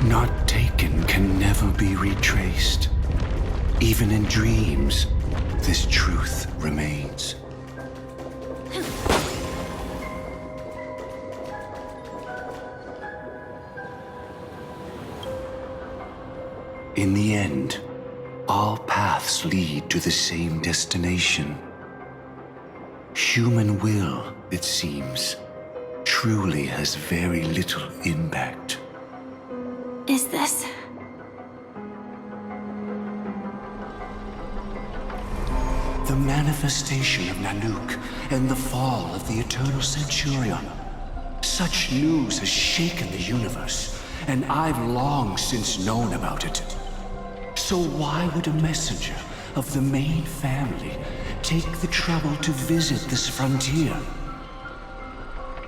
not taken can never be retraced. Even in dreams, this truth remains. In the end, all paths lead to the same destination. Human will, it seems, truly has very little impact. Is this... The manifestation of Nanook and the fall of the Eternal Centurion. Such news has shaken the universe, and I've long since known about it. So why would a messenger of the main family take the trouble to visit this frontier?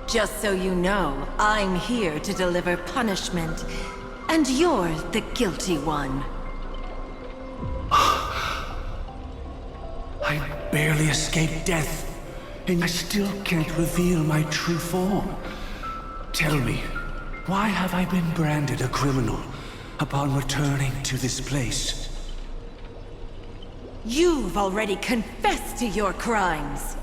Just so you know, I'm here to deliver punishment, and you're the guilty one. I barely escaped death, and I still can't reveal my true form. Tell me, why have I been branded a criminal upon returning to this place? You've already confessed to your crimes.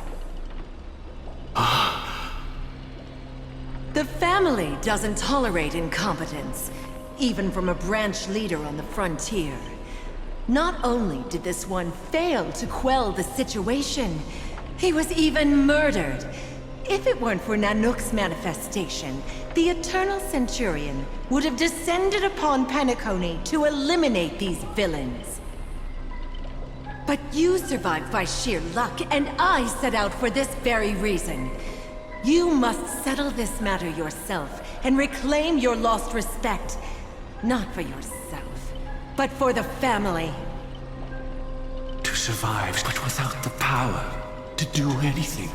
The family doesn't tolerate incompetence, even from a branch leader on the frontier. Not only did this one fail to quell the situation, he was even murdered. If it weren't for Nanook's manifestation, the Eternal Centurion would have descended upon Penacony to eliminate these villains. But you survived by sheer luck, and I set out for this very reason. You must settle this matter yourself and reclaim your lost respect. Not for yourself, but for the family. To survive, but without the power to do anything.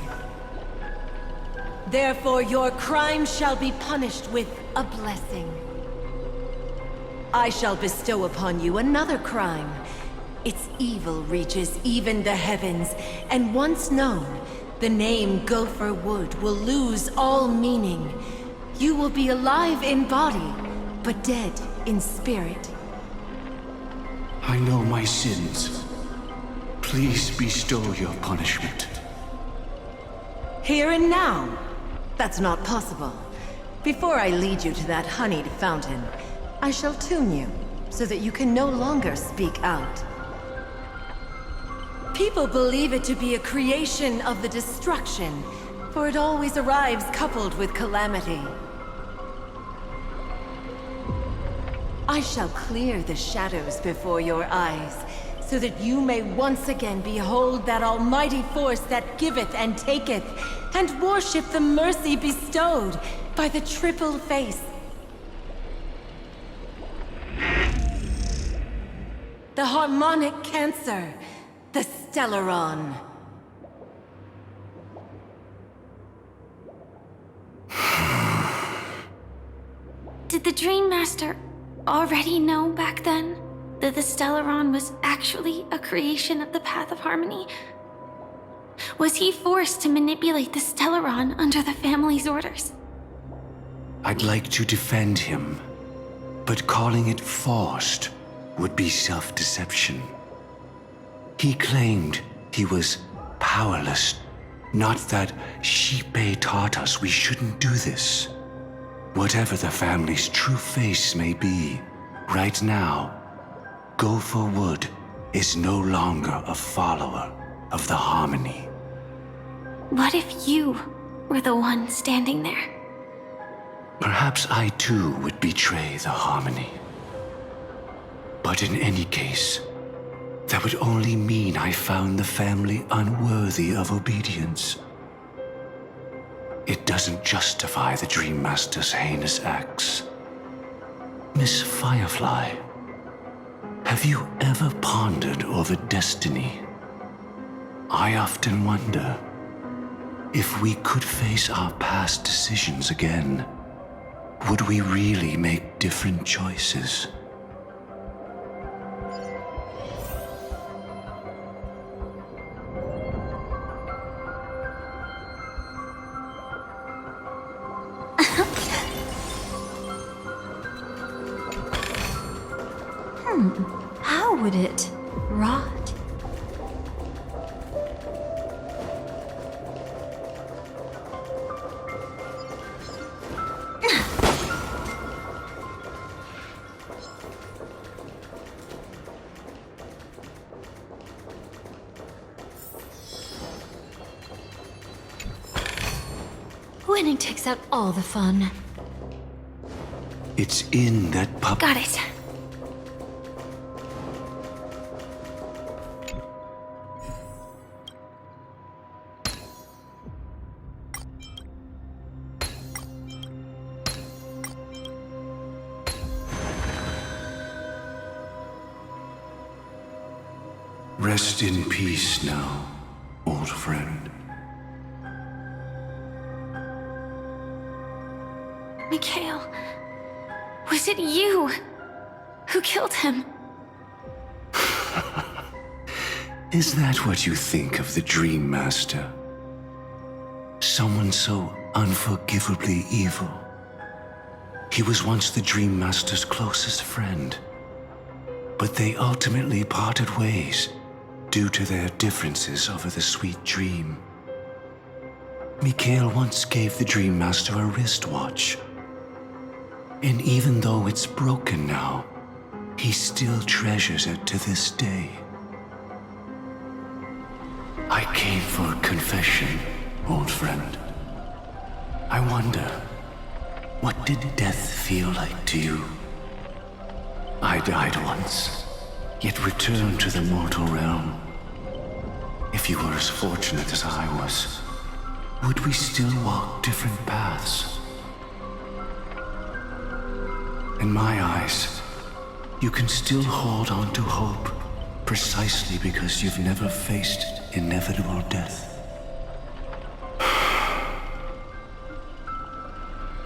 Therefore, your crime shall be punished with a blessing. I shall bestow upon you another crime. Its evil reaches even the heavens, and once known, the name Gopher Wood will lose all meaning. You will be alive in body, but dead in spirit. I know my sins. Please bestow your punishment. Here and now? That's not possible. Before I lead you to that honeyed fountain, I shall tune you, so that you can no longer speak out. People believe it to be a creation of the destruction, for it always arrives coupled with calamity. I shall clear the shadows before your eyes, so that you may once again behold that almighty force that giveth and taketh, and worship the mercy bestowed by the triple face. The harmonic cancer, the Stellaron. Did the Dream Master already know back then that the Stellaron was actually a creation of the Path of Harmony? Was he forced to manipulate the Stellaron under the family's orders? I'd like to defend him, but calling it forced would be self-deception. He claimed he was powerless, not that Xipe taught us we shouldn't do this. Whatever the family's true face may be, right now, Gopher Wood is no longer a follower of the Harmony. What if you were the one standing there? Perhaps I too would betray the Harmony. But in any case, that would only mean I found the family unworthy of obedience. It doesn't justify the Dream Master's heinous acts. Miss Firefly, have you ever pondered over destiny? I often wonder if we could face our past decisions again, would we really make different choices? How would it rot? Winning takes out all the fun. It's in that pup. Got it. Rest in peace now, old friend. Mikhail, was it you who killed him? Is that what you think of the Dream Master? Someone so unforgivably evil. He was once the Dream Master's closest friend, but they ultimately parted ways due to their differences over the sweet dream. Mikhail once gave the Dream Master a wristwatch. And even though it's broken now, he still treasures it to this day. I came for confession, old friend. I wonder, what did death feel like to you? I died once, yet returned to the mortal realm. If you were as fortunate as I was, would we still walk different paths? In my eyes, you can still hold on to hope precisely because you've never faced inevitable death.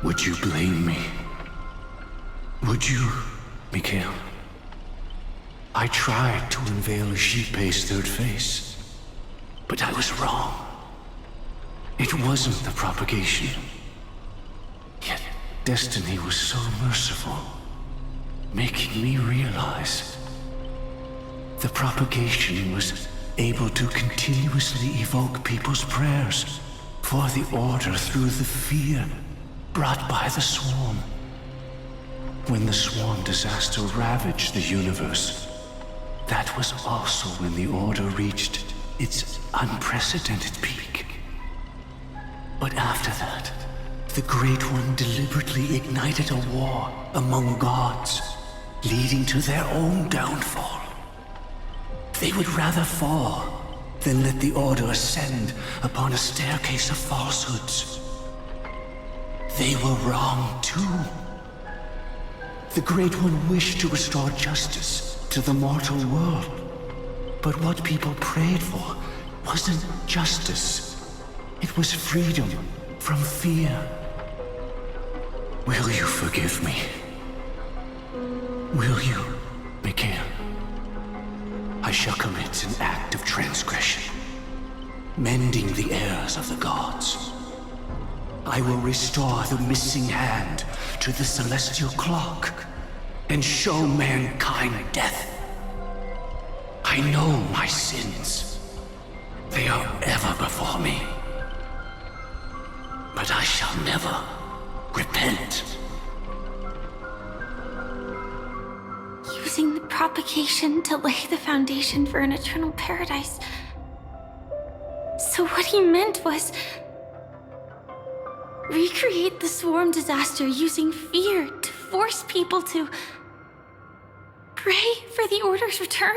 Would you blame me? Would you, Mikhail? I tried to unveil Xipe's third face, but I was wrong. It wasn't the propagation. Yet destiny was so merciful, making me realize the propagation was able to continuously evoke people's prayers for the Order through the fear brought by the Swarm. When the Swarm disaster ravaged the universe, that was also when the Order reached its unprecedented peak. But after that, the Great One deliberately ignited a war among gods, leading to their own downfall. They would rather fall than let the Order ascend upon a staircase of falsehoods. They were wrong too. The Great One wished to restore justice to the mortal world. But what people prayed for wasn't justice. It was freedom from fear. Will you forgive me? Will you, Mikhail? I shall commit an act of transgression, mending the errors of the gods. I will restore the missing hand to the celestial clock and show mankind death. I know my sins. They are ever before me. But I shall never repent. Using the propagation to lay the foundation for an eternal paradise. So what he meant was recreate the Swarm disaster using fear to force people to pray for the Order's return?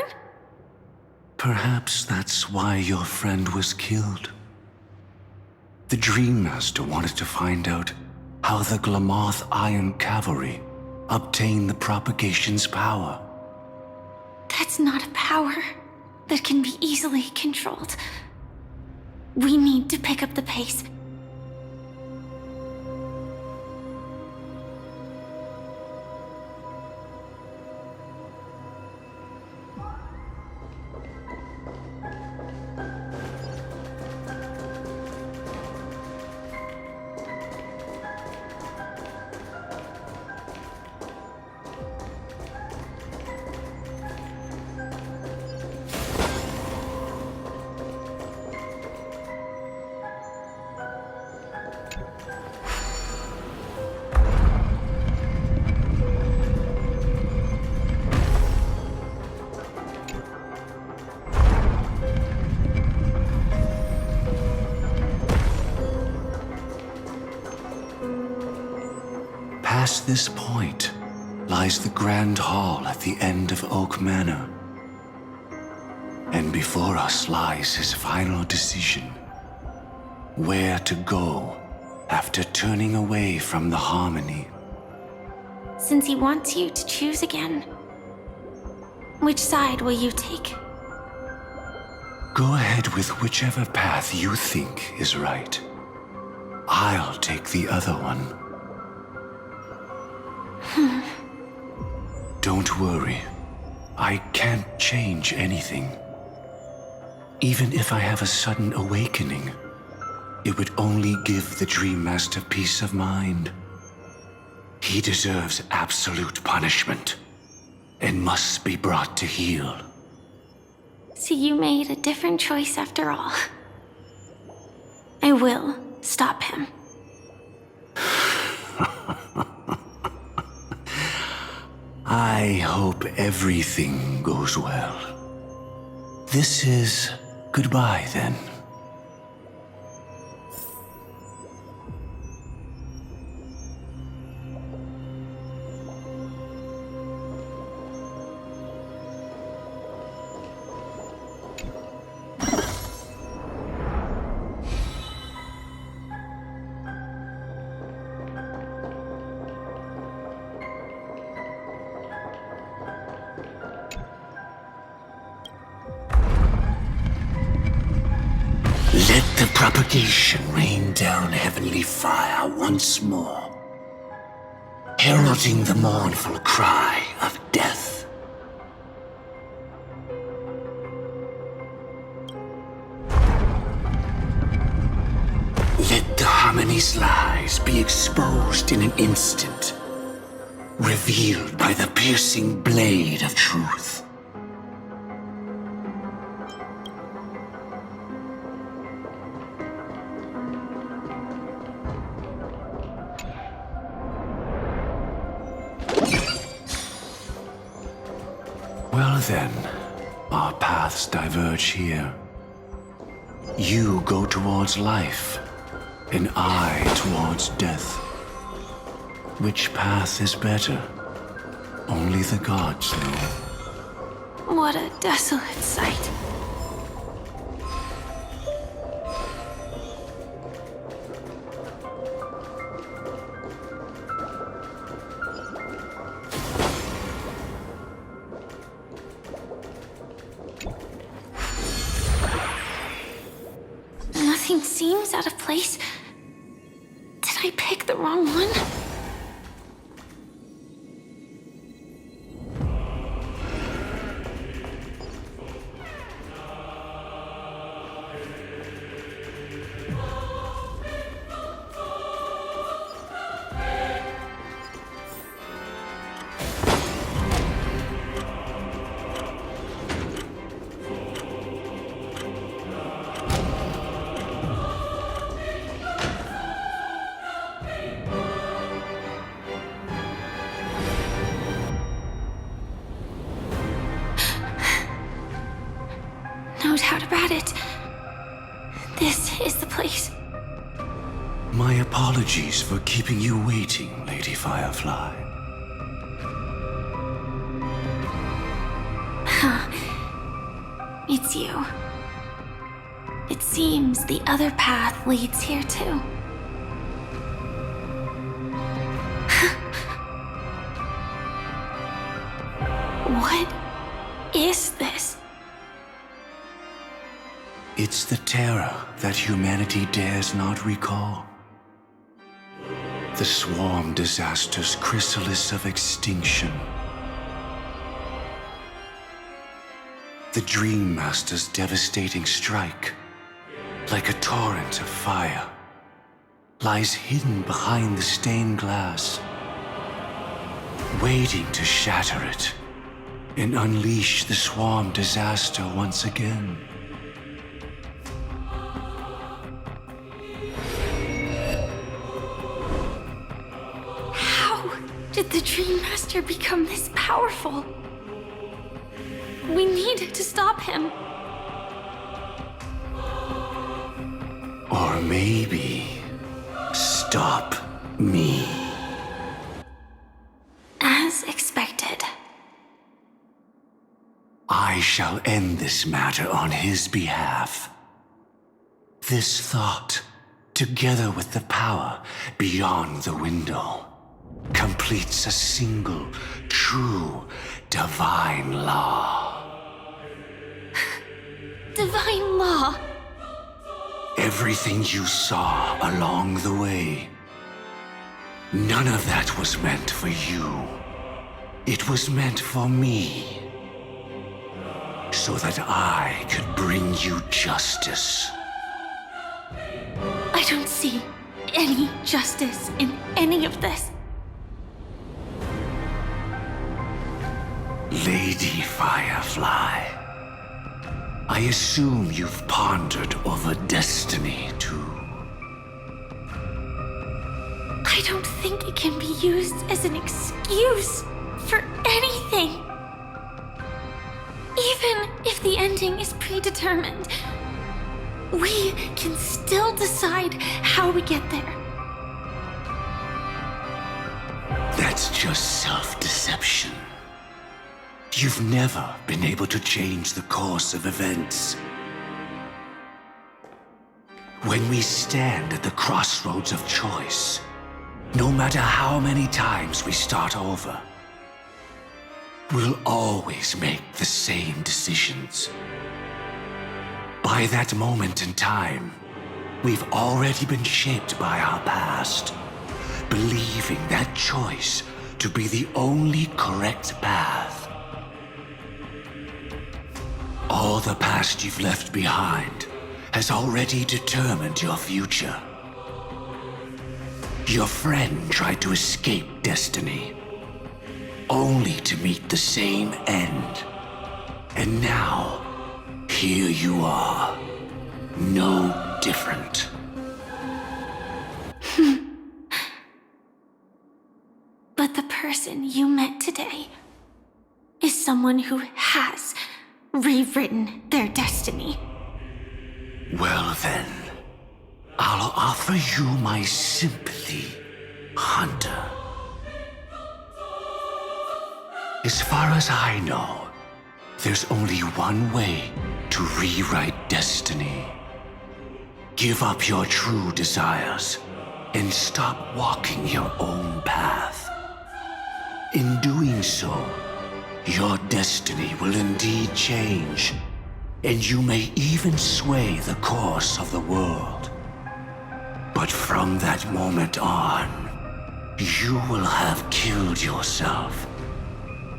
Perhaps that's why your friend was killed. The Dream Master wanted to find out how the Glamoth Iron Cavalry obtained the propagation's power. That's not a power that can be easily controlled. We need to pick up the pace. Past this point lies the Grand Hall at the end of Oak Manor. And before us lies his final decision. Where to go after turning away from the Harmony. Since he wants you to choose again, which side will you take? Go ahead with whichever path you think is right. I'll take the other one. Don't worry. I can't change anything. Even if I have a sudden awakening, it would only give the Dream Master peace of mind. He deserves absolute punishment and must be brought to heel. So you made a different choice after all. I will stop him. I hope everything goes well. This is goodbye, then. Let the propagation rain down heavenly fire once more, heralding the mournful cry of death. Let the Harmony's lies be exposed in an instant, revealed by the piercing blade of truth. Well then, our paths diverge here. You go towards life, and I towards death. Which path is better? Only the gods know. What a desolate sight. Nothing seems out of place. Did I pick the wrong one? No doubt about it. This is the place. My apologies for keeping you waiting, Lady Firefly. It's you. It seems the other path leads here too. What is this? It's the terror that humanity dares not recall. The swarm disaster's chrysalis of extinction. The Dream Master's devastating strike, like a torrent of fire, lies hidden behind the stained glass, waiting to shatter it and unleash the swarm disaster once again. How did the Dream Master become this powerful? We need to stop him. Or maybe stop me. I shall end this matter on his behalf. This thought, together with the power beyond the window, completes a single, true, divine law. Divine law? Everything you saw along the way, none of that was meant for you. It was meant for me, so that I could bring you justice. I don't see any justice in any of this. Lady Firefly, I assume you've pondered over destiny too. I don't think it can be used as an excuse for anything. Even if the ending is predetermined, we can still decide how we get there. That's just self-deception. You've never been able to change the course of events. When we stand at the crossroads of choice, no matter how many times we start over, we'll always make the same decisions. By that moment in time, we've already been shaped by our past, believing that choice to be the only correct path. All the past you've left behind has already determined your future. Your friend tried to escape destiny, only to meet the same end. And now, here you are, no different. But the person you met today is someone who has rewritten their destiny. Well then, I'll offer you my sympathy, Hunter. As far as I know, there's only one way to rewrite destiny. Give up your true desires and stop walking your own path. In doing so, your destiny will indeed change, and you may even sway the course of the world. But from that moment on, you will have killed yourself,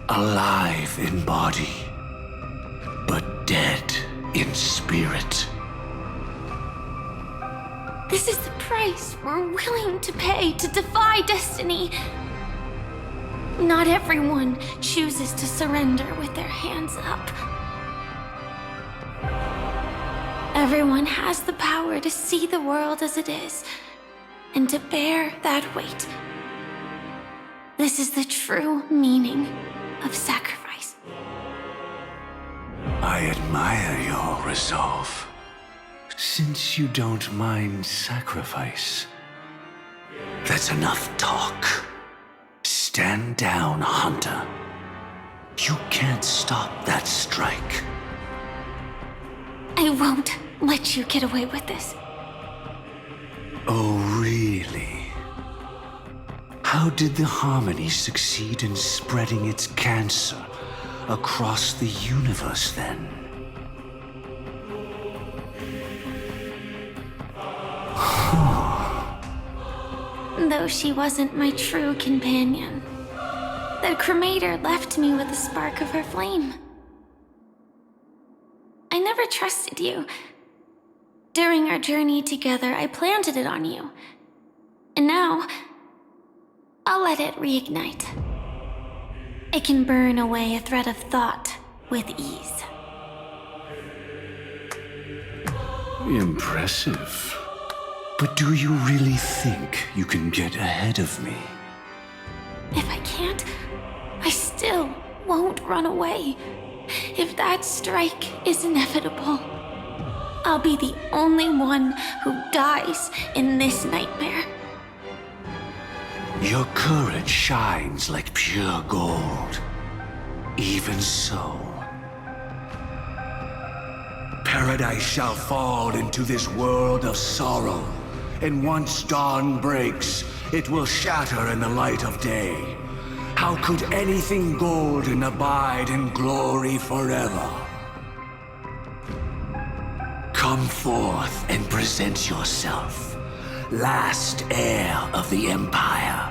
alive in body, but dead in spirit. This is the price we're willing to pay to defy destiny. Not everyone chooses to surrender with their hands up. Everyone has the power to see the world as it is, and to bear that weight. This is the true meaning of sacrifice. I admire your resolve. Since you don't mind sacrifice, that's enough talk. Stand down, Hunter. You can't stop that strike. I won't let you get away with this. Oh, really? How did the Harmony succeed in spreading its cancer across the universe, then? Though she wasn't my true companion, the cremator left me with a spark of her flame. I never trusted you. During our journey together, I planted it on you. And now, I'll let it reignite. It can burn away a thread of thought with ease. Impressive. But do you really think you can get ahead of me? If I can't, I still won't run away. If that strike is inevitable, I'll be the only one who dies in this nightmare. Your courage shines like pure gold. Even so, paradise shall fall into this world of sorrow, and once dawn breaks, it will shatter in the light of day. How could anything golden abide in glory forever? Come forth and present yourself, last heir of the Empire.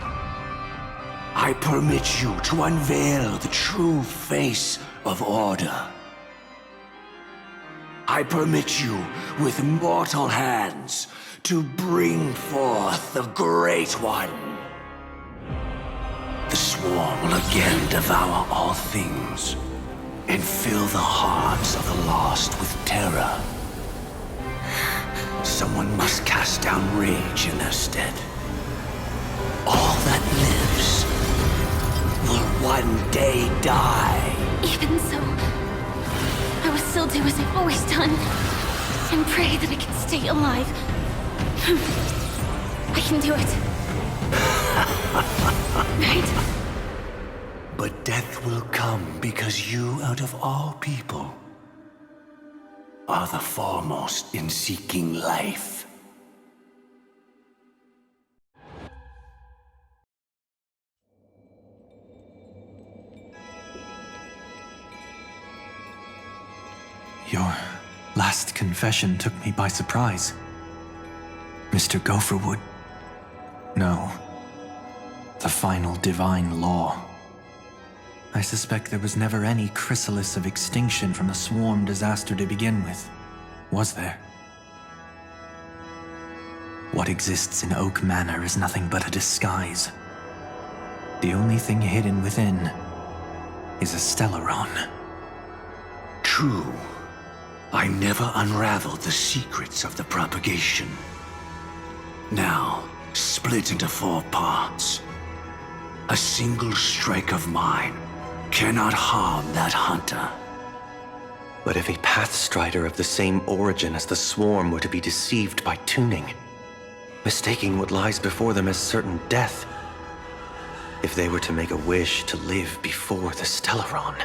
I permit you to unveil the true face of order. I permit you, with mortal hands, to bring forth the Great One. The Swarm will again devour all things, and fill the hearts of the lost with terror. Someone must cast down rage in their stead. All that lives will one day die. Even so, I will still do as I've always done, and pray that I can stay alive. I can do it. Right? But death will come because you, out of all people, are the foremost in seeking life. Your last confession took me by surprise. Mr. Gopherwood. No. The final divine law. I suspect there was never any chrysalis of extinction from the swarm disaster to begin with, was there? What exists in Oak Manor is nothing but a disguise. The only thing hidden within is a Stellaron. True. I never unraveled the secrets of the propagation. Now, split into 4 parts. A single strike of mine cannot harm that hunter. But if a Pathstrider of the same origin as the Swarm were to be deceived by tuning, mistaking what lies before them as certain death, if they were to make a wish to live before the Stellaron,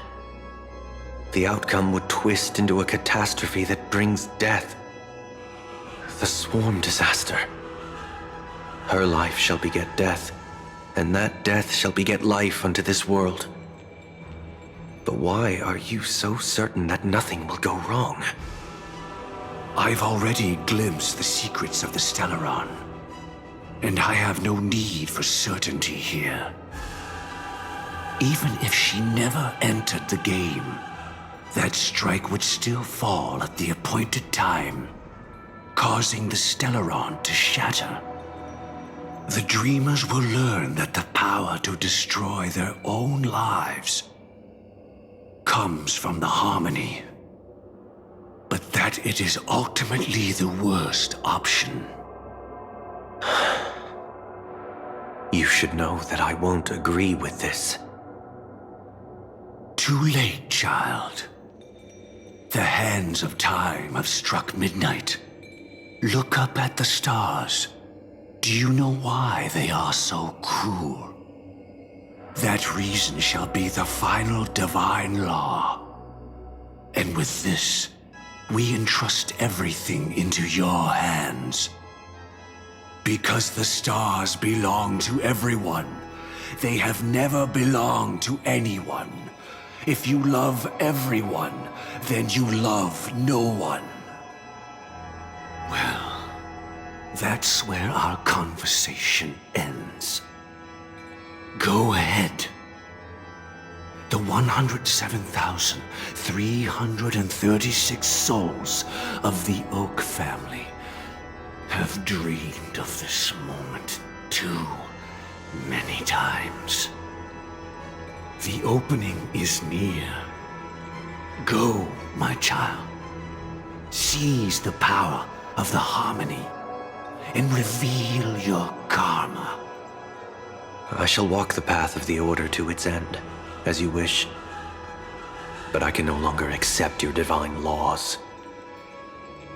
the outcome would twist into a catastrophe that brings death. The Swarm disaster. Her life shall beget death, and that death shall beget life unto this world. But why are you so certain that nothing will go wrong? I've already glimpsed the secrets of the Stellaron, and I have no need for certainty here. Even if she never entered the game, that strike would still fall at the appointed time, causing the Stellaron to shatter. The Dreamers will learn that the power to destroy their own lives comes from the harmony, but that it is ultimately the worst option. You should know that I won't agree with this. Too late, child. The hands of time have struck midnight. Look up at the stars. Do you know why they are so cruel? That reason shall be the final divine law. And with this, we entrust everything into your hands. Because the stars belong to everyone, they have never belonged to anyone. If you love everyone, then you love no one. Well, that's where our conversation ends. Go ahead. The 107,336 souls of the Oak family have dreamed of this moment too many times. The opening is near. Go, my child. Seize the power of the harmony and reveal your karma. I shall walk the path of the Order to its end, as you wish. But I can no longer accept your divine laws.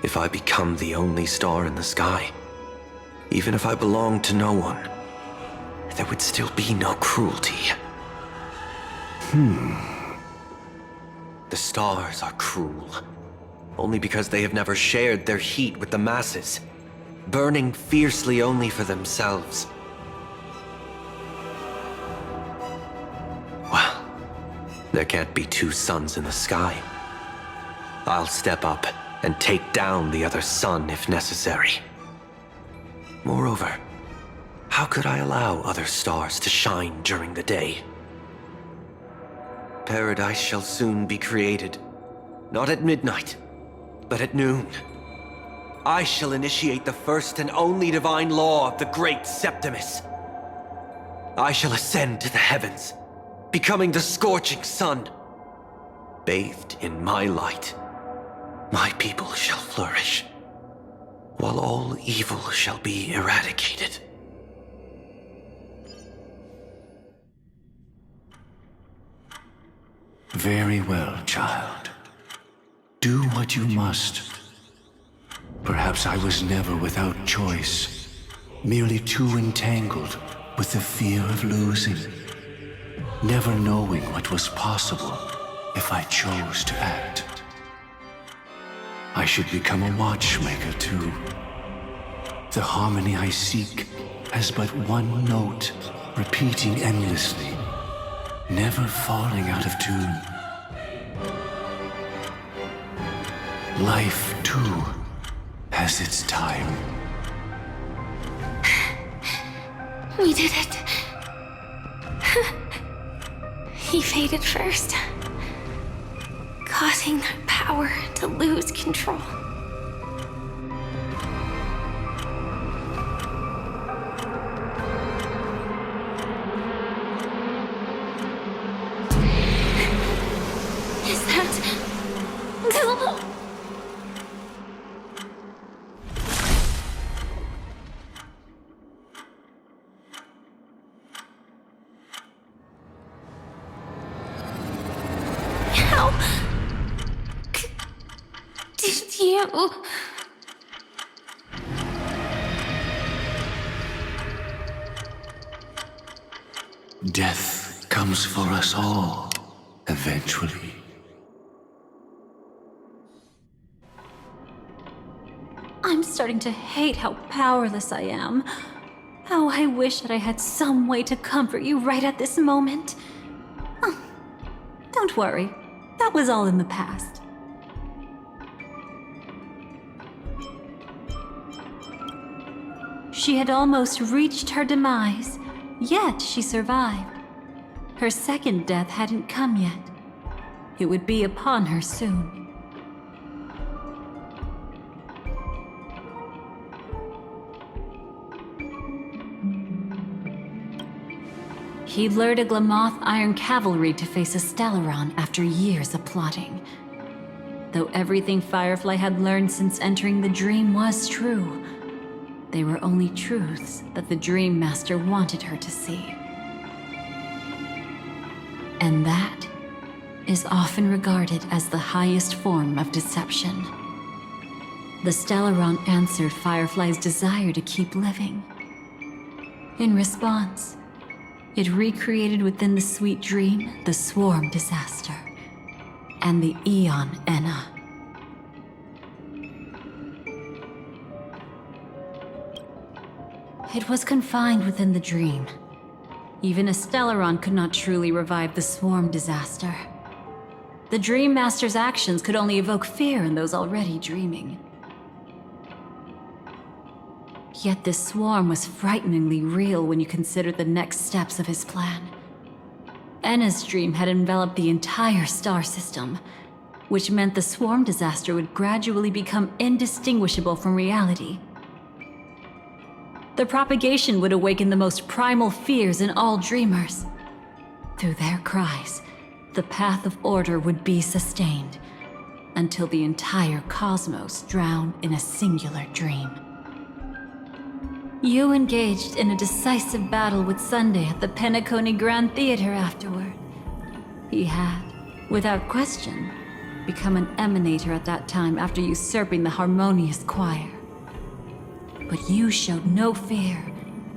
If I become the only star in the sky, even if I belong to no one, there would still be no cruelty. The stars are cruel, only because they have never shared their heat with the masses, burning fiercely only for themselves. Well, there can't be two suns in the sky. I'll step up and take down the other sun if necessary. Moreover, how could I allow other stars to shine during the day? Paradise shall soon be created, not at midnight, but at noon. I shall initiate the first and only divine law of the great Septimus. I shall ascend to the heavens, becoming the scorching sun. Bathed in my light, my people shall flourish, while all evil shall be eradicated. Very well, child. Do what you must. Perhaps I was never without choice, merely too entangled with the fear of losing, never knowing what was possible if I chose to act. I should become a watchmaker too. The harmony I seek has but one note, repeating endlessly, never falling out of tune. Life, too, has its time. We did it. He faded first, causing their power to lose control. Is that... How... did you... Death comes for us all, eventually. I'm starting to hate how powerless I am. How I wish that I had some way to comfort you right at this moment. Oh, don't worry, that was all in the past. She had almost reached her demise, yet she survived. Her second death hadn't come yet. It would be upon her soon. He lured a Glamoth Iron Cavalry to face a Stellaron after years of plotting. Though everything Firefly had learned since entering the dream was true, they were only truths that the Dream Master wanted her to see. And that is often regarded as the highest form of deception. The Stellaron answered Firefly's desire to keep living. In response, it recreated within the sweet dream the Swarm disaster and the Eon Enna. It was confined within the dream. Even a Stellaron could not truly revive the Swarm disaster. The Dream Master's actions could only evoke fear in those already dreaming. Yet this swarm was frighteningly real when you considered the next steps of his plan. Enna's dream had enveloped the entire star system, which meant the swarm disaster would gradually become indistinguishable from reality. The propagation would awaken the most primal fears in all dreamers. Through their cries, the path of order would be sustained, until the entire cosmos drowned in a singular dream. You engaged in a decisive battle with Sunday at the Penacony Grand Theater afterward. He had, without question, become an emanator at that time after usurping the Harmonious Choir. But you showed no fear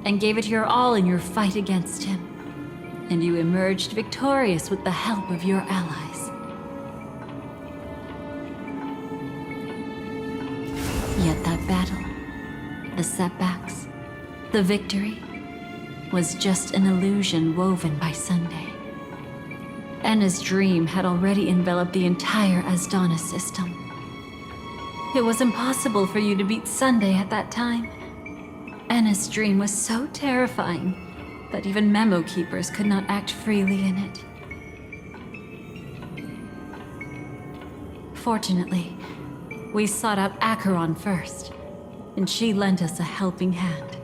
and gave it your all in your fight against him. And you emerged victorious with the help of your allies. battle, the setbacks, the victory, was just an illusion woven by Sunday. Enna's dream had already enveloped the entire Asdana system. It was impossible for you to beat Sunday at that time. Enna's dream was so terrifying that even memo keepers could not act freely in it. Fortunately, we sought out Acheron first, and she lent us a helping hand.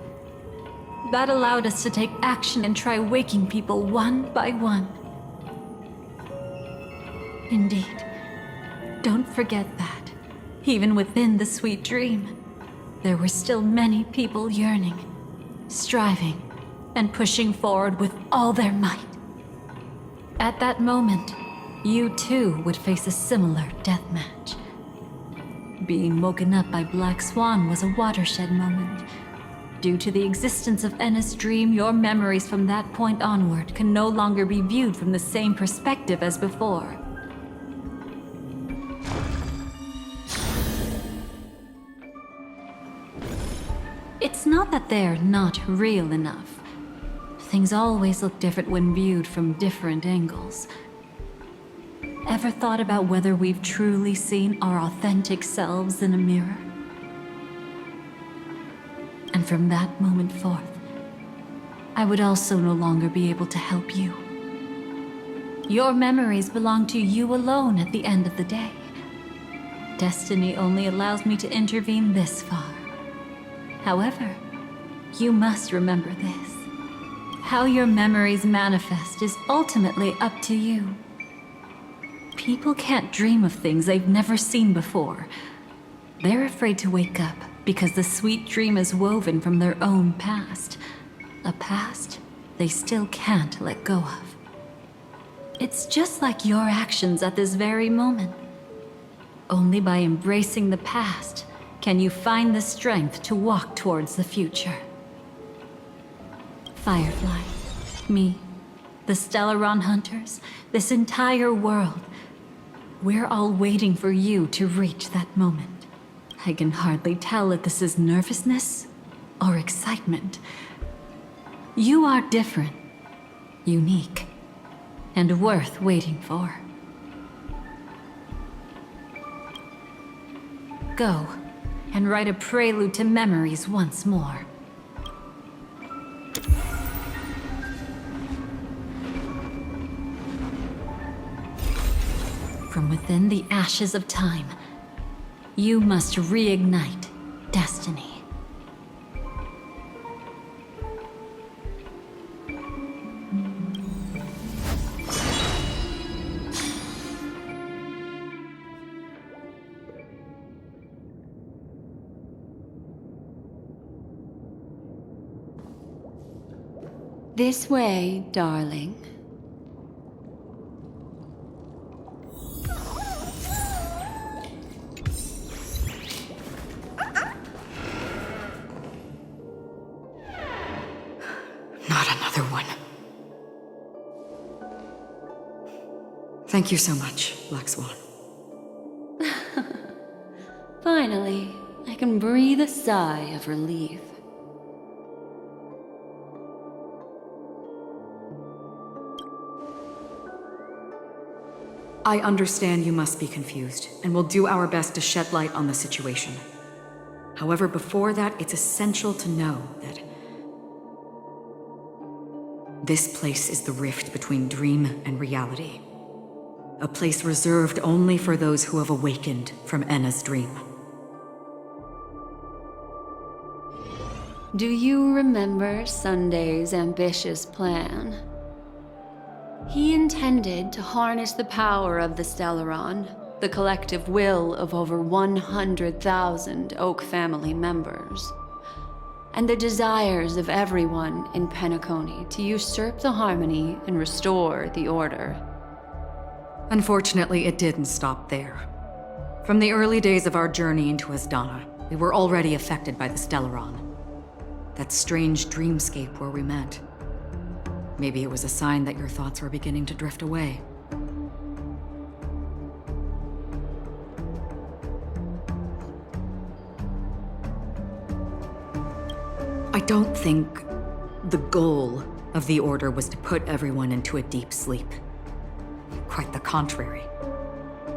That allowed us to take action and try waking people one by one. Indeed, don't forget that, even within the sweet dream, there were still many people yearning, striving, and pushing forward with all their might. At that moment, you too would face a similar deathmatch. Being woken up by Black Swan was a watershed moment. Due to the existence of Enna's dream, your memories from that point onward can no longer be viewed from the same perspective as before. It's not that they're not real enough. Things always look different when viewed from different angles. Ever thought about whether we've truly seen our authentic selves in a mirror? And from that moment forth, I would also no longer be able to help you. Your memories belong to you alone at the end of the day. Destiny only allows me to intervene this far. However, you must remember this. How your memories manifest is ultimately up to you. People can't dream of things they've never seen before. They're afraid to wake up because the sweet dream is woven from their own past. A past they still can't let go of. It's just like your actions at this very moment. Only by embracing the past can you find the strength to walk towards the future. Firefly, me, the Stellaron Hunters, this entire world, we're all waiting for you to reach that moment. I can hardly tell if this is nervousness or excitement. You are different, unique, and worth waiting for. Go and write a prelude to memories once more. From within the ashes of time, you must reignite destiny. This way, darling. Not another one. Thank you so much, Black Swan. Finally, I can breathe a sigh of relief. I understand you must be confused, and we'll do our best to shed light on the situation. However, before that, it's essential to know that this place is the rift between dream and reality. A place reserved only for those who have awakened from Enna's dream. Do you remember Sunday's ambitious plan? He intended to harness the power of the Stellaron, the collective will of over 100,000 Oak family members, and the desires of everyone in Penacony to usurp the harmony and restore the order. Unfortunately, it didn't stop there. From the early days of our journey into Asdana, we were already affected by the Stellaron. That strange dreamscape where we met. Maybe it was a sign that your thoughts were beginning to drift away. don't think the goal of the Order was to put everyone into a deep sleep. Quite the contrary.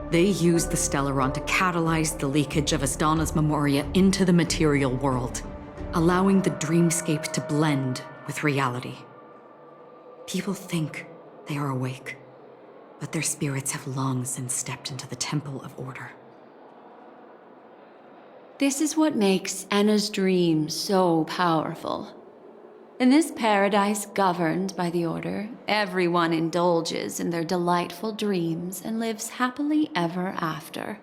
They used the Stellaron to catalyze the leakage of Asdana's memoria into the material world, allowing the dreamscape to blend with reality. People think they are awake, but their spirits have long since stepped into the Temple of Order. This is what makes Enna's dream so powerful. In this paradise governed by the Order, everyone indulges in their delightful dreams and lives happily ever after.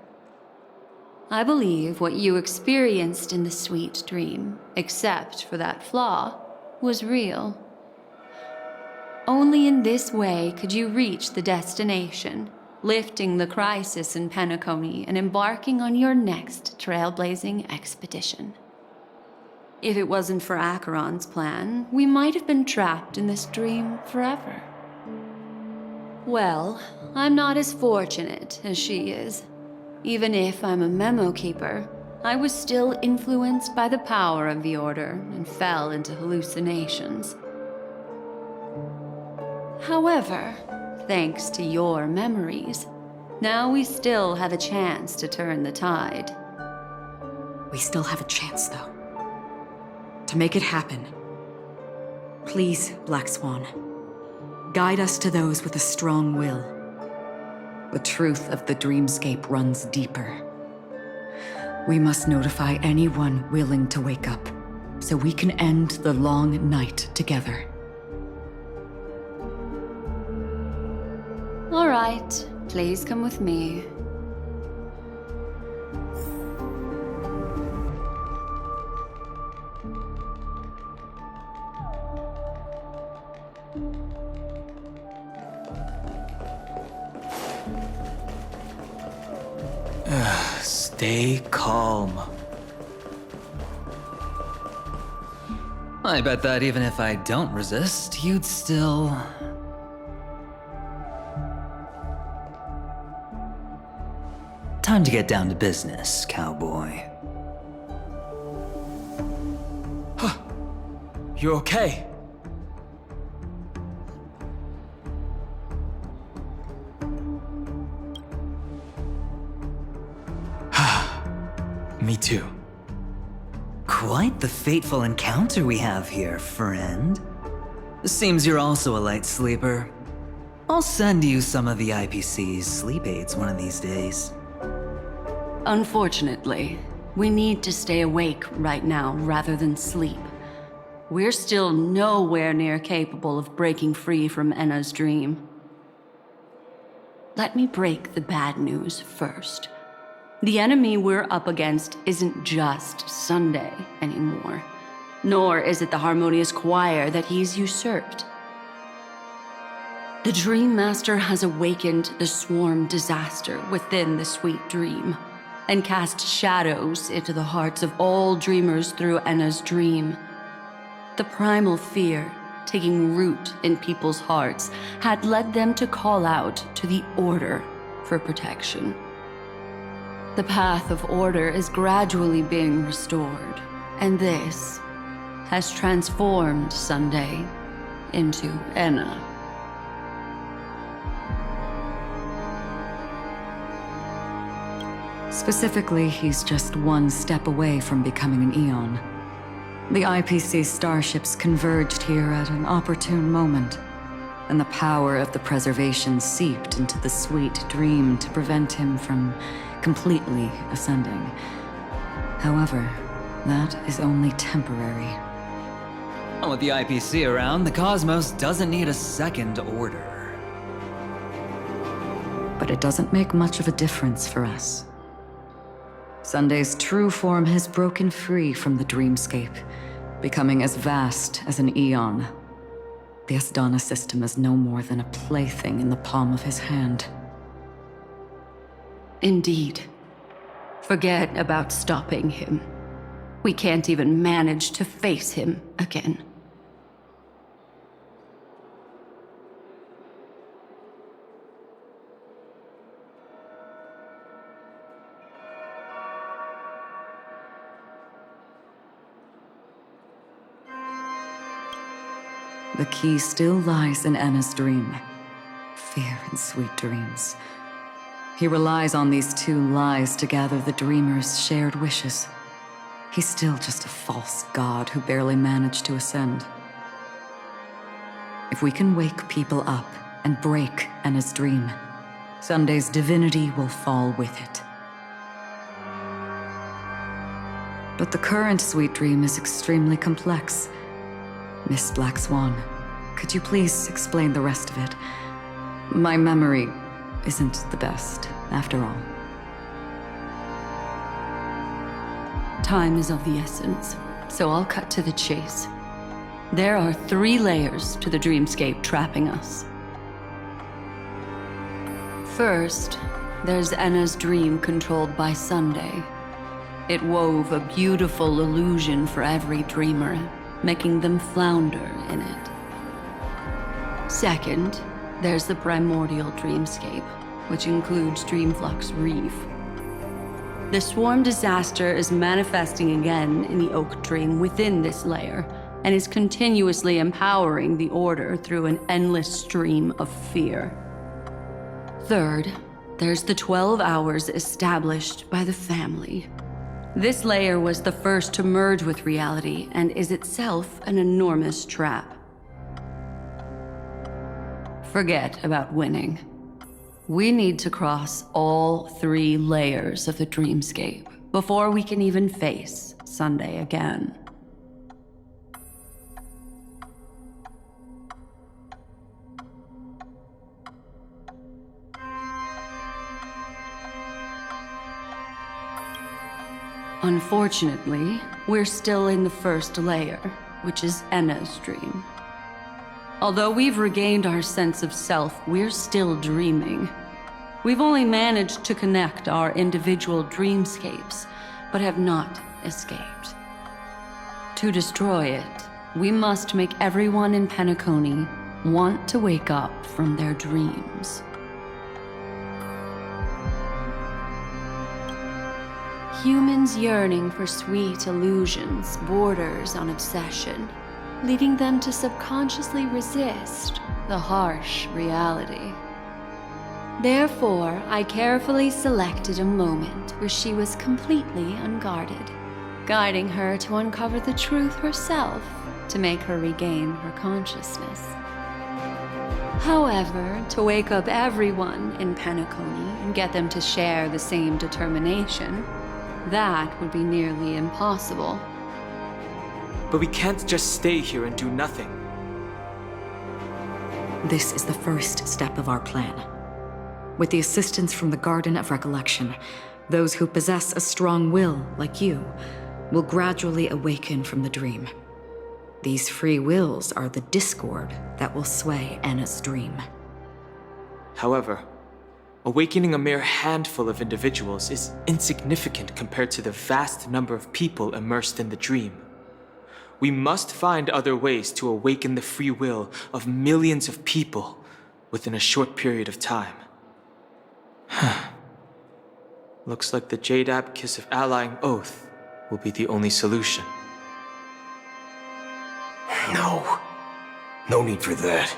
I believe what you experienced in the sweet dream, except for that flaw, was real. Only in this way could you reach the destination, lifting the crisis in Penacony and embarking on your next trailblazing expedition. If it wasn't for Acheron's plan, we might have been trapped in this dream forever. Well, I'm not as fortunate as she is. Even if I'm a memo keeper, I was still influenced by the power of the Order and fell into hallucinations. However, thanks to your memories, now we still have a chance to turn the tide. We still have a chance, though. To make it happen, please, Black Swan, guide us to those with a strong will. The truth of the dreamscape runs deeper. We must notify anyone willing to wake up, so we can end the long night together. All right, please come with me. Stay calm. I bet that even if I don't resist, you'd still... Time to get down to business, cowboy. Huh. You okay? Me too. Quite the fateful encounter we have here, friend. Seems you're also a light sleeper. I'll send you some of the IPC's sleep aids one of these days. Unfortunately, we need to stay awake right now rather than sleep. We're still nowhere near capable of breaking free from Enna's dream. Let me break the bad news first. The enemy we're up against isn't just Sunday anymore, nor is it the harmonious choir that he's usurped. The Dream Master has awakened the swarm disaster within the sweet dream, and cast shadows into the hearts of all dreamers through Enna's dream. The primal fear taking root in people's hearts had led them to call out to the Order for protection. The path of order is gradually being restored, and this has transformed Sunday into Enna. Specifically, he's just one step away from becoming an Eon. The IPC starships converged here at an opportune moment, and the power of the preservation seeped into the sweet dream to prevent him from completely ascending. However, that is only temporary. With the IPC around, the cosmos doesn't need a second order. But it doesn't make much of a difference for us. Sunday's true form has broken free from the dreamscape, becoming as vast as an eon. The Asdana system is no more than a plaything in the palm of his hand. Indeed. Forget about stopping him. We can't even manage to face him again. The key still lies in Anna's dream. Fear and sweet dreams. He relies on these two lies to gather the dreamer's shared wishes. He's still just a false god who barely managed to ascend. If we can wake people up and break Anna's dream, Sunday's divinity will fall with it. But the current sweet dream is extremely complex. Miss Black Swan, could you please explain the rest of it? My memory isn't the best, after all. Time is of the essence, so I'll cut to the chase. There are 3 layers to the dreamscape trapping us. First, there's Anna's dream controlled by Sunday. It wove a beautiful illusion for every dreamer, making them flounder in it. Second, there's the primordial dreamscape, which includes Dreamflux Reef. The swarm disaster is manifesting again in the Oak Dream within this layer, and is continuously empowering the Order through an endless stream of fear. Third, there's the 12 hours established by the family. This layer was the first to merge with reality and is itself an enormous trap. Forget about winning. We need to cross all 3 layers of the dreamscape before we can even face Sunday again. Unfortunately, we're still in the first layer, which is Enna's dream. Although we've regained our sense of self, we're still dreaming. We've only managed to connect our individual dreamscapes, but have not escaped. To destroy it, we must make everyone in Penacony want to wake up from their dreams. Humans yearning for sweet illusions borders on obsession, leading them to subconsciously resist the harsh reality. Therefore, I carefully selected a moment where she was completely unguarded, guiding her to uncover the truth herself to make her regain her consciousness. However, to wake up everyone in Penacony and get them to share the same determination, that would be nearly impossible. But we can't just stay here and do nothing. This is the first step of our plan. With the assistance from the Garden of Recollection, those who possess a strong will, like you, will gradually awaken from the dream. These free wills are the discord that will sway Anna's dream. However, awakening a mere handful of individuals is insignificant compared to the vast number of people immersed in the dream. We must find other ways to awaken the free will of millions of people within a short period of time. Looks like the Jade Abacus of Allying Oath will be the only solution. No need for that.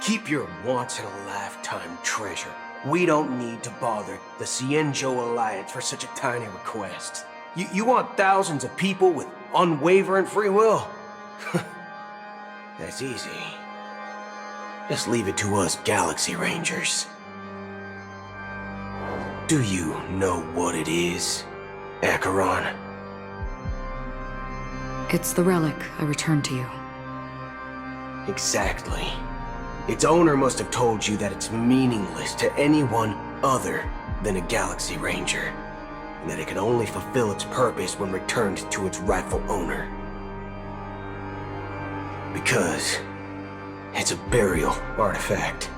Keep your once-in-a-lifetime treasure. We don't need to bother the Cienjo Alliance for such a tiny request. You want thousands of people with unwavering free will? That's easy. Just leave it to us Galaxy Rangers. Do you know what it is, Acheron? It's the relic I returned to you. Exactly. Its owner must have told you that it's meaningless to anyone other than a Galaxy Ranger, and that it can only fulfill its purpose when returned to its rightful owner. Because it's a burial artifact,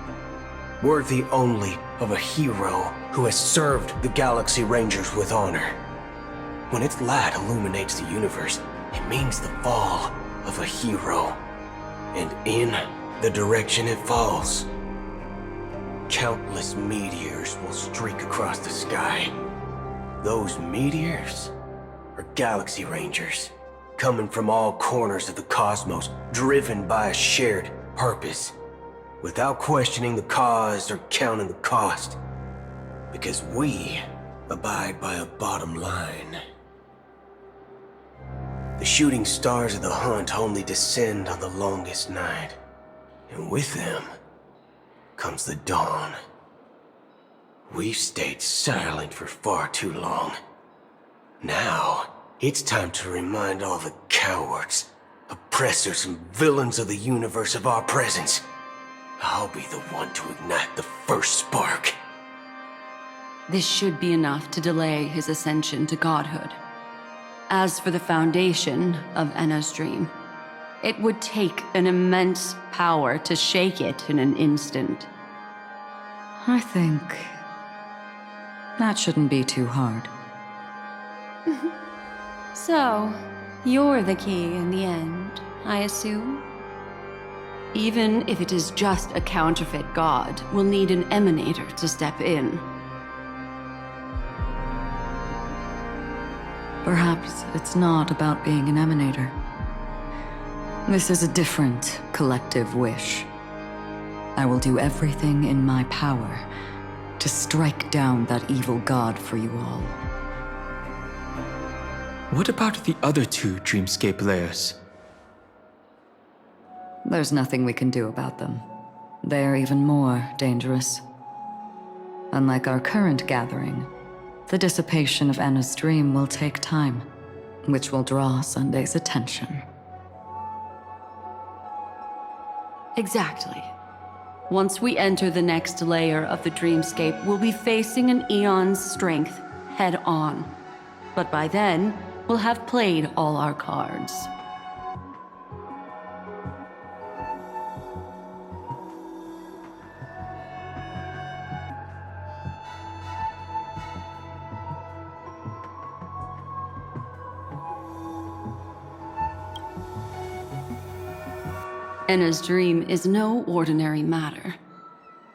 worthy only of a hero who has served the Galaxy Rangers with honor. When its light illuminates the universe, it means the fall of a hero, and in the direction it falls, countless meteors will streak across the sky. Those meteors are Galaxy Rangers, coming from all corners of the cosmos, driven by a shared purpose, without questioning the cause or counting the cost. Because we abide by a bottom line. The shooting stars of the hunt only descend on the longest night, and with them comes the dawn. We've stayed silent for far too long. Now, it's time to remind all the cowards, oppressors, and villains of the universe of our presence. I'll be the one to ignite the first spark. This should be enough to delay his ascension to godhood. As for the foundation of Enna's dream, it would take an immense power to shake it in an instant. I think that shouldn't be too hard. So, you're the key in the end, I assume? Even if it is just a counterfeit god, we'll need an emanator to step in. Perhaps it's not about being an emanator. This is a different collective wish. I will do everything in my power to strike down that evil god for you all. What about the other two dreamscape layers? There's nothing we can do about them. They're even more dangerous. Unlike our current gathering, the dissipation of Enna's dream will take time, which will draw Sunday's attention. Exactly. Once we enter the next layer of the dreamscape, we'll be facing an eon's strength head on. But by then, we'll have played all our cards. Enna's dream is no ordinary matter.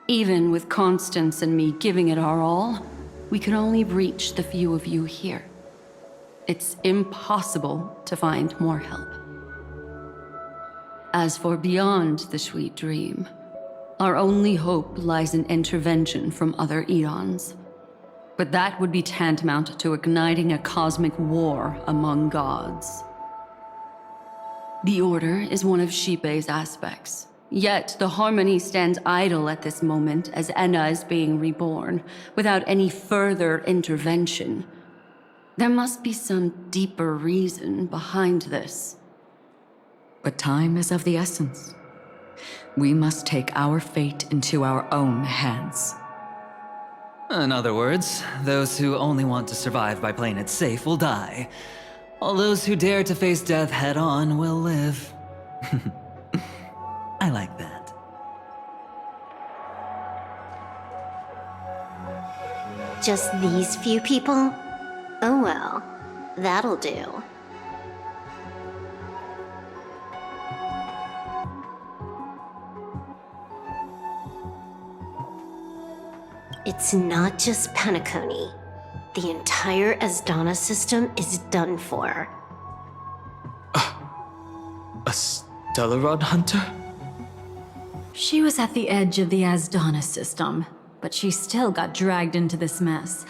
Even with Constance and me giving it our all, we can only reach the few of you here. It's impossible to find more help. As for beyond the sweet dream, our only hope lies in intervention from other eons. But that would be tantamount to igniting a cosmic war among gods. The Order is one of Xipe's aspects. Yet the Harmony stands idle at this moment as Enna is being reborn, without any further intervention. There must be some deeper reason behind this. But time is of the essence. We must take our fate into our own hands. In other words, those who only want to survive by playing it safe will die. All those who dare to face death head-on will live. I like that. Just these few people? Oh well, that'll do. It's not just Penacony. The entire Asdana system is done for. A Stellaron hunter? She was at the edge of the Asdana system, but she still got dragged into this mess.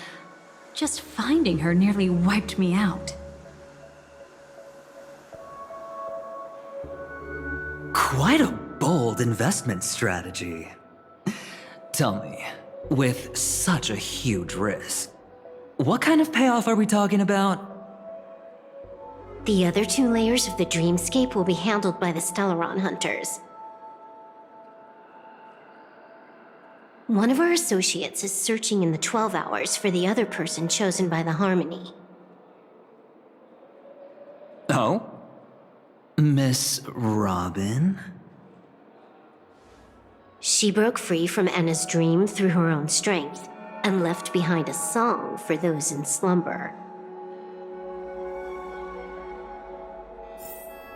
Just finding her nearly wiped me out. Quite a bold investment strategy. Tell me, with such a huge risk, what kind of payoff are we talking about? The other two layers of the dreamscape will be handled by the Stellaron hunters. One of our associates is searching in the 12 hours for the other person chosen by the Harmony. Oh? Miss Robin? She broke free from Enna's dream through her own strength, and left behind a song for those in slumber.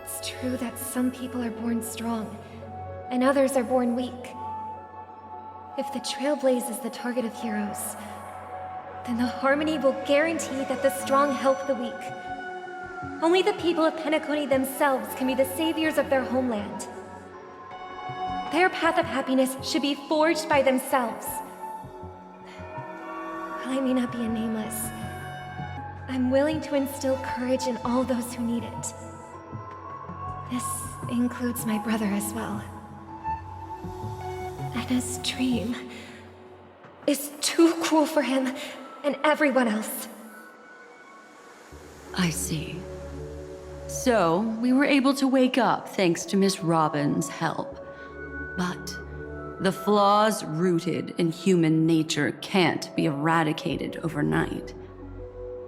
It's true that some people are born strong, and others are born weak. If the Trailblaze is the target of heroes, then the Harmony will guarantee that the strong help the weak. Only the people of Penacony themselves can be the saviors of their homeland. Their path of happiness should be forged by themselves. While I may not be a nameless, I'm willing to instill courage in all those who need it. This includes my brother as well. Anna's dream is too cruel for him and everyone else. I see. So, we were able to wake up thanks to Miss Robin's help. But the flaws rooted in human nature can't be eradicated overnight.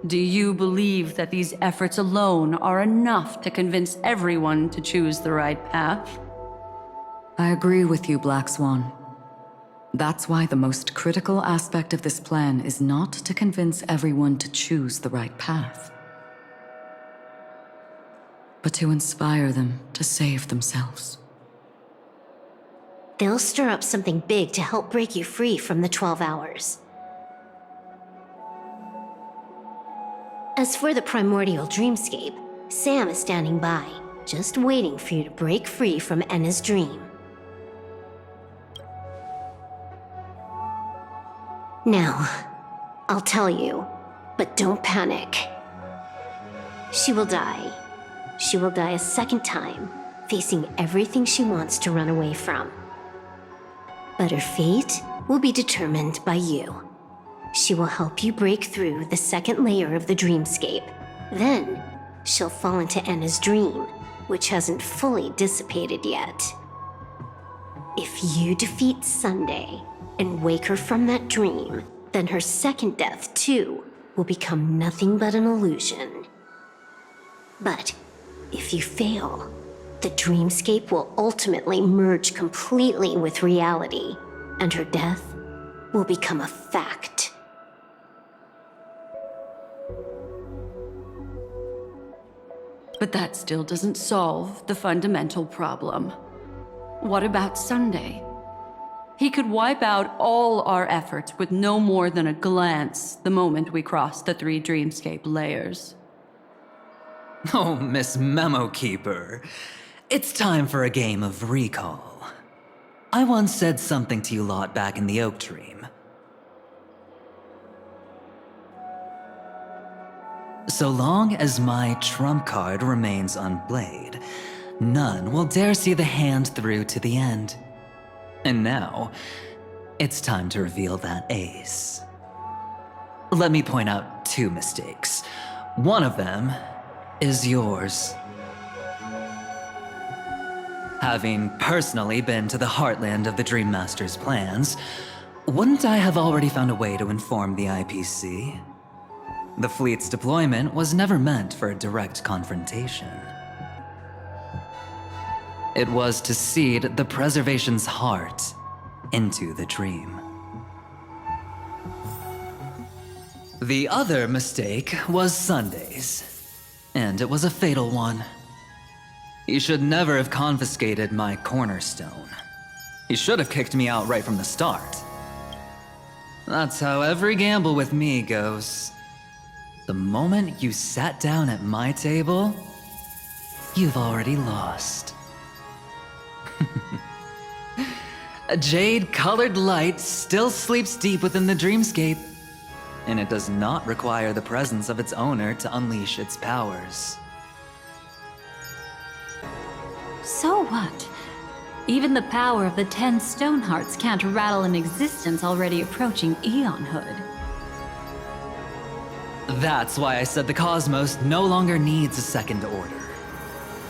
Do you believe that these efforts alone are enough to convince everyone to choose the right path? I agree with you, Black Swan. That's why the most critical aspect of this plan is not to convince everyone to choose the right path, but to inspire them to save themselves. They'll stir up something big to help break you free from the 12 hours. As for the primordial dreamscape, Sam is standing by, just waiting for you to break free from Enna's dream. Now, I'll tell you, but don't panic. She will die. She will die a second time, facing everything she wants to run away from. But her fate will be determined by you. She will help you break through the second layer of the dreamscape. Then, she'll fall into Enna's dream, which hasn't fully dissipated yet. If you defeat Sunday and wake her from that dream, then her second death, too, will become nothing but an illusion. But if you fail, the dreamscape will ultimately merge completely with reality, and her death will become a fact. But that still doesn't solve the fundamental problem. What about Sunday? He could wipe out all our efforts with no more than a glance the moment we cross the 3 dreamscape layers. Oh, Miss Memo Keeper. It's time for a game of recall. I once said something to you lot back in the Oak Dream. So long as my trump card remains unplayed, none will dare see the hand through to the end. And now, it's time to reveal that ace. Let me point out 2 mistakes. One of them is yours. Having personally been to the heartland of the Dream Master's plans, wouldn't I have already found a way to inform the IPC? The fleet's deployment was never meant for a direct confrontation. It was to seed the preservation's heart into the dream. The other mistake was Sunday's, and it was a fatal one. He should never have confiscated my cornerstone. He should have kicked me out right from the start. That's how every gamble with me goes. The moment you sat down at my table, you've already lost. A jade-colored light still sleeps deep within the dreamscape, and it does not require the presence of its owner to unleash its powers. So what? Even the power of the 10 stone hearts can't rattle an existence already approaching eonhood. That's why I said the cosmos no longer needs a second order.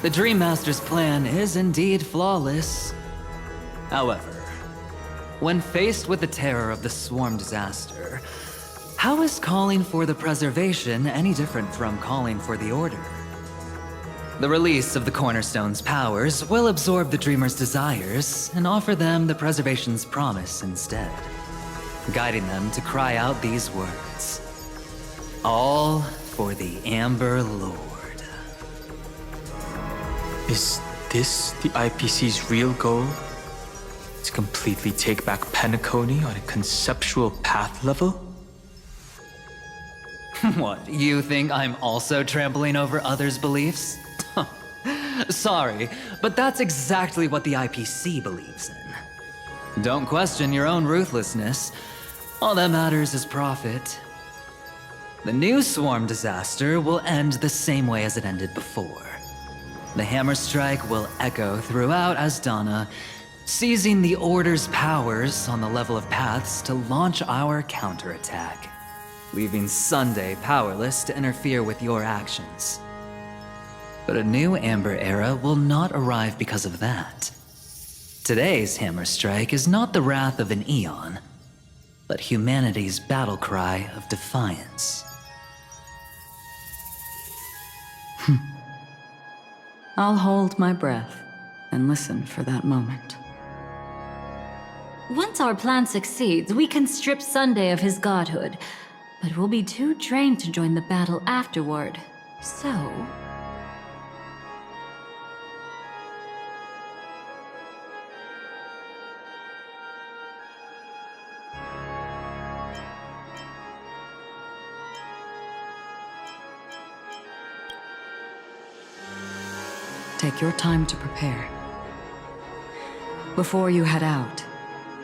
The Dream Master's plan is indeed flawless. However, when faced with the terror of the swarm disaster, how is calling for the preservation any different from calling for the order? The release of the Cornerstone's powers will absorb the Dreamer's desires and offer them the preservation's promise instead, guiding them to cry out these words. All for the Amber Lord. Is this the IPC's real goal? To completely take back Penacony on a conceptual path level? What, you think I'm also trampling over others' beliefs? Sorry, but that's exactly what the IPC believes in. Don't question your own ruthlessness. All that matters is profit. The new swarm disaster will end the same way as it ended before. The hammer strike will echo throughout Asdana, seizing the Order's powers on the level of paths to launch our counterattack, leaving Sunday powerless to interfere with your actions. But a new Amber Era will not arrive because of that. Today's hammer strike is not the wrath of an eon, but humanity's battle cry of defiance. I'll hold my breath and listen for that moment. Once our plan succeeds, we can strip Sunday of his godhood, but we'll be too drained to join the battle afterward. So... Take your time to prepare. Before you head out,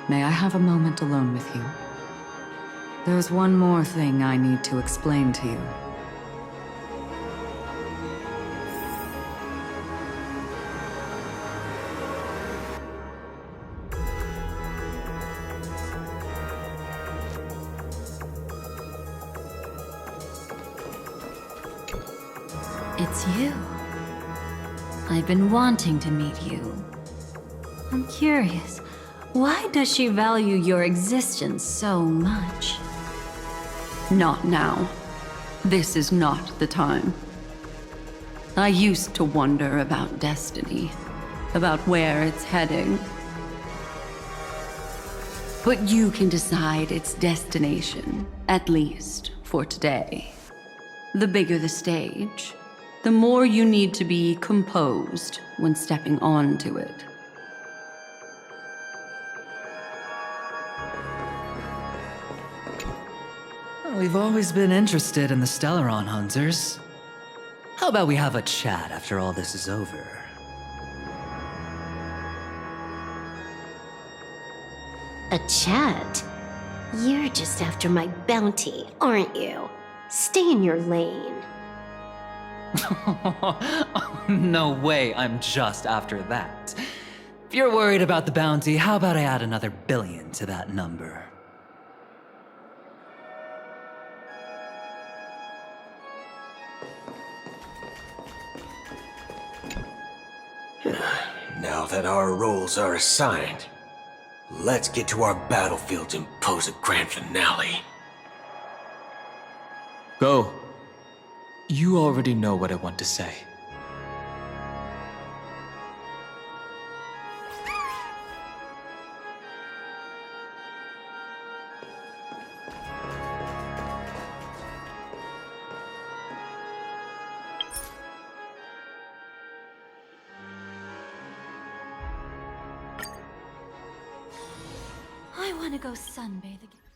may I have a moment alone with you? There's one more thing I need to explain to you. It's you. I've been wanting to meet you. I'm curious, why does she value your existence so much? Not now. This is not the time. I used to wonder about destiny, about where it's heading. But you can decide its destination, at least for today. The bigger the stage, the more you need to be composed when stepping onto it. We've always been interested in the Stellaron Hunters. How about we have a chat after all this is over? A chat? You're just after my bounty, aren't you? Stay in your lane. No way, I'm just after that. If you're worried about the bounty, how about I add another billion to that number? Now that our roles are assigned, let's get to our battlefields and pose a grand finale. Go. You already know what I want to say. I want to go sunbathe again.